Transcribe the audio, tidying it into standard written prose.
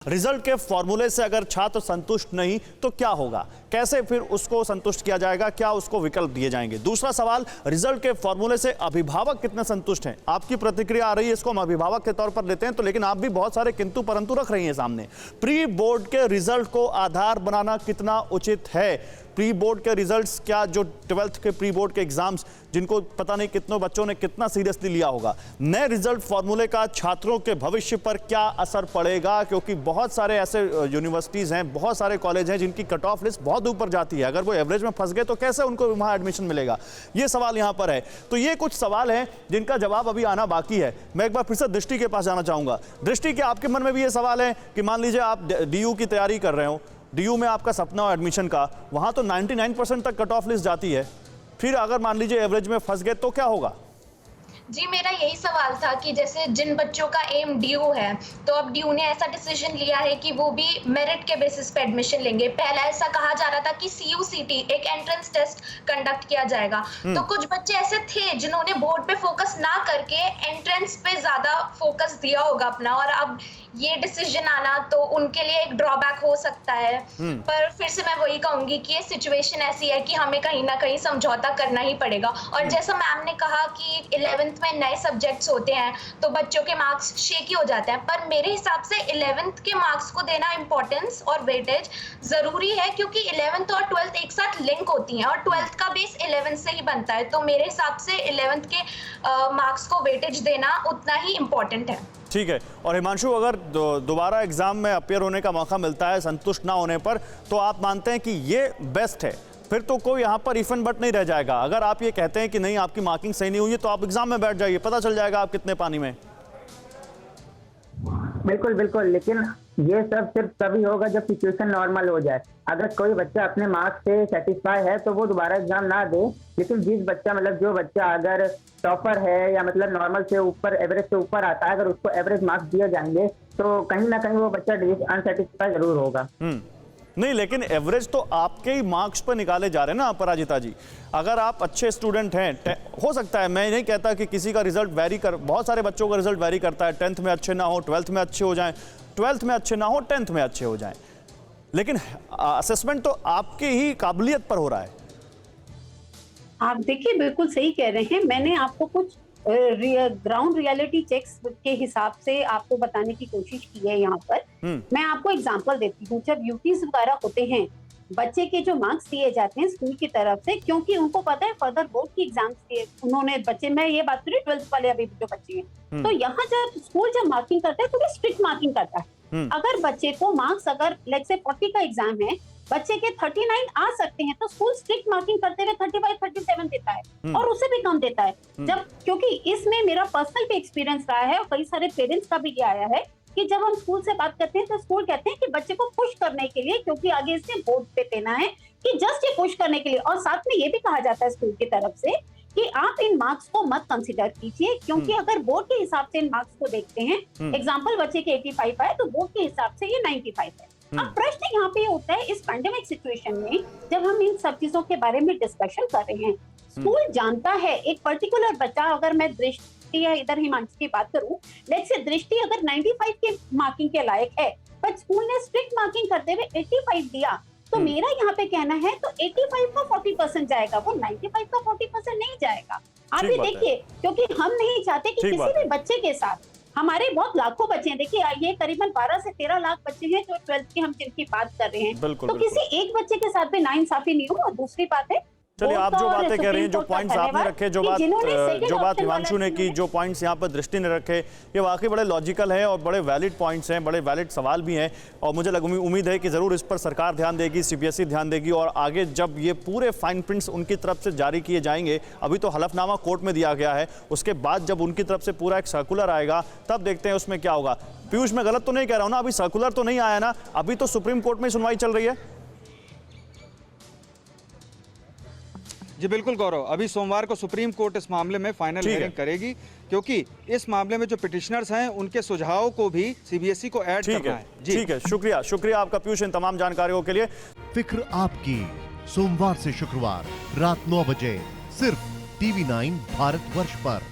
Result के फॉर्मूले से अगर छात्र संतुष्ट नहीं तो क्या होगा, कैसे फिर उसको संतुष्ट किया जाएगा, क्या उसको विकल्प दिए जाएंगे। दूसरा सवाल, रिजल्ट के फॉर्मूले से अभिभावक कितने संतुष्ट हैं। आपकी प्रतिक्रिया आ रही है, इसको हम अभिभावक के तौर पर लेते हैं तो, लेकिन आप भी बहुत सारे किंतु परंतु रख रही हैं सामने। प्री बोर्ड के रिजल्ट को आधार बनाना कितना उचित है। प्री बोर्ड के रिजल्ट्स, क्या जो 12th के प्री बोर्ड के एग्जाम्स जिनको पता नहीं कितनों बच्चों ने कितना सीरियसली लिया होगा, नए रिजल्ट फॉर्मूले का छात्रों के भविष्य पर क्या असर पड़ेगा। क्योंकि बहुत सारे ऐसे यूनिवर्सिटीज़ हैं, बहुत सारे कॉलेज हैं जिनकी कट ऑफ लिस्ट बहुत ऊपर जाती है। अगर वो एवरेज में फंस गए तो कैसे उनको वहाँ एडमिशन मिलेगा, ये सवाल यहाँ पर है। तो ये कुछ सवाल हैं जिनका जवाब अभी आना बाकी है। मैं एक बार फिर से दृष्टि के पास जाना चाहूँगा। दृष्टि, क्या आपके मन में भी ये सवाल है कि मान लीजिए आप DU की तैयारी कर रहे हो, DU में आपका सपना हो एडमिशन का, वहाँ तो 99% तक कट ऑफ लिस्ट जाती है, फिर अगर मान लीजिए एवरेज में फंस गए तो क्या होगा। जी, मेरा यही सवाल था कि जैसे जिन बच्चों का एम DU है, तो अब DU ने ऐसा डिसीजन लिया है कि वो भी मेरिट के बेसिस पे एडमिशन लेंगे। पहला ऐसा कहा जा रहा था कि CUCT एक एंट्रेंस टेस्ट कंडक्ट किया जाएगा। तो कुछ बच्चे ऐसे थे जिन्होंने बोर्ड पे फोकस ना करके एंट्रेंस पे ज्यादा फोकस दिया होगा अपना, और अब ये डिसीजन आना तो उनके लिए एक ड्रॉबैक हो सकता है। पर फिर से मैं वही कहूंगी कि ये सिचुएशन ऐसी है कि हमें कहीं ना कहीं समझौता करना ही पड़ेगा। और जैसा मैम ने कहा कि 11th में नए सब्जेक्ट्स होते हैं तो बच्चों के मार्क्स शेकी हो जाते हैं, पर मेरे हिसाब से 11th के मार्क्स को देना इंपॉर्टेंस और वेटेज जरूरी है, क्योंकि 11th और 12th एक साथ लिंक होती हैं और 12th का बेस 11th से ही बनता है। तो मेरे हिसाब से 11th के मार्क्स को वेटेज देना उतना ही इंपॉर्टेंट है। ठीक है। और हिमांशु, अगर दोबारा एग्जाम में अपियर होने का मौका मिलता है संतुष्ट ना होने पर, तो आप मानते हैं कि ये बेस्ट है, फिर तो कोई यहाँ पर इफ एंड बट नहीं रह जाएगा। अगर आप ये कहते हैं कि नहीं आपकी मार्किंग सही नहीं हुई तो आप एग्जाम में बैठ जाइए, पता चल जाएगा आप कितने पानी में। बिल्कुल बिल्कुल, लेकिन ये सब सिर्फ तभी होगा जब सिचुएशन नॉर्मल हो जाए। अगर कोई बच्चा अपने मार्क्स से सेटिस्फाई है तो वो दोबारा एग्जाम ना दे, लेकिन जिस बच्चा जो बच्चा अगर टॉपर है या नॉर्मल से ऊपर, एवरेज से ऊपर आता है, अगर उसको एवरेज मार्क्स दिए जाएंगे तो कहीं ना कहीं वो बच्चा अनसेटिस्फाई जरूर होगा। नहीं, लेकिन एवरेज तो आपके ही मार्क्स पर निकाले जा रहे हैं ना अपराजिता जी। अगर आप अच्छे स्टूडेंट हैं, हो सकता है, मैं नहीं कहता कि किसी का रिजल्ट बहुत सारे बच्चों का रिजल्ट वेरी करता है। 10th में अच्छे ना हो, 12th में अच्छे हो जाएं, 12th में अच्छे ना हो, 10th में अच्छे हो जाएं, लेकिन असेसमेंट तो आपकी ही काबिलियत पर हो रहा है। आप देखिए, बिल्कुल सही कह रहे हैं। मैंने आपको कुछ ग्राउंड रियलिटी चेक्स के हिसाब से आपको बताने की कोशिश की है यहाँ पर। मैं आपको एग्जांपल देती हूँ। जब यूटीज वगैरह होते हैं, बच्चे के जो मार्क्स दिए जाते हैं स्कूल की तरफ से, क्योंकि उनको पता है फर्दर बोर्ड की एग्जाम्स दिए उन्होंने बच्चे, मैं ये बात करूँ 12th वाले अभी जो बच्चे हैं, तो यहाँ जब स्कूल जब मार्किंग करता है तो वो स्ट्रिक्ट मार्किंग करता है। अगर बच्चे को मार्क्स, अगर लाइक से 40 का एग्जाम है, बच्चे के 39 आ सकते हैं, तो स्कूल स्ट्रिक्ट मार्किंग करते हुए 35, 37 देता है और उससे भी कम देता है। जब, क्योंकि इसमें मेरा पर्सनल भी एक्सपीरियंस रहा है और कई सारे पेरेंट्स का भी ये आया है कि जब हम स्कूल से बात करते हैं तो स्कूल कहते हैं कि बच्चे को पुश करने के लिए, क्योंकि आगे इसने बोर्ड पे देना है, कि जस्ट ये पुश करने के लिए। और साथ में ये भी कहा जाता है स्कूल की तरफ से कि आप इन मार्क्स को मत कंसीडर कीजिए, क्योंकि अगर बोर्ड के हिसाब से इन मार्क्स को देखते हैं, एग्जाम्पल बच्चे के 85 आए तो बोर्ड के हिसाब से ये 95 है। अब प्रश्न यहाँ पे होता है, इस पैंडेमिक सिचुएशन में जब हम इन सब चीजों के बारे में डिस्कशन कर रहे हैं, स्कूल जानता है एक पर्टिकुलर बच्चा, अगर मैं दृष्टि या इधर हिमांशु की बात करूं, लेट्स से दृष्टि अगर 95 के मार्किंग के लायक है, पर स्कूल ने स्ट्रिक्ट मार्किंग करते हुए 85 दिया, तो मेरा यहाँ पे कहना है तो 85 का 40% जाएगा, वो 95 का 40% नहीं जाएगा। आप ये देखिए, क्योंकि हम नहीं चाहते कि किसी भी बच्चे के साथ, हमारे बहुत लाखों बच्चे हैं, देखिए ये करीबन 12 से 13 लाख बच्चे हैं जो 12th की हम जिनकी बात कर रहे हैं, तो किसी एक बच्चे के साथ भी नाइंसाफी नहीं हो। और दूसरी बात है, चलिए, आप जो बातें कह रही हैं, जो पॉइंट्स आपने रखे, जो बात हिमांशु ने की, जो पॉइंट्स यहाँ पर दृष्टि ने रखे, ये वाकई बड़े लॉजिकल हैं और बड़े वैलिड पॉइंट्स हैं, बड़े वैलिड सवाल भी हैं। और मुझे उम्मीद है कि ज़रूर इस पर सरकार ध्यान देगी, CBSE ध्यान देगी, और आगे जब ये पूरे फाइन प्रिंट्स उनकी तरफ से जारी किए जाएंगे, अभी तो हलफनामा कोर्ट में दिया गया है, उसके बाद जब उनकी तरफ से पूरा एक सर्कुलर आएगा तब देखते हैं उसमें क्या होगा। पीयूष, मैं गलत तो नहीं कह रहा हूँ ना, अभी सर्कुलर तो नहीं आया ना, अभी तो सुप्रीम कोर्ट में सुनवाई चल रही है। जी बिल्कुल गौरव, अभी सोमवार को सुप्रीम कोर्ट इस मामले में फाइनल हियरिंग करेगी, क्योंकि इस मामले में जो पिटिशनर्स हैं उनके सुझावों को भी CBSE को ऐड करना है। जी ठीक है, शुक्रिया आपका पीयूष इन तमाम जानकारियों के लिए। फिक्र आपकी, सोमवार से शुक्रवार रात 9 बजे सिर्फ TV9 भारतवर्ष पर।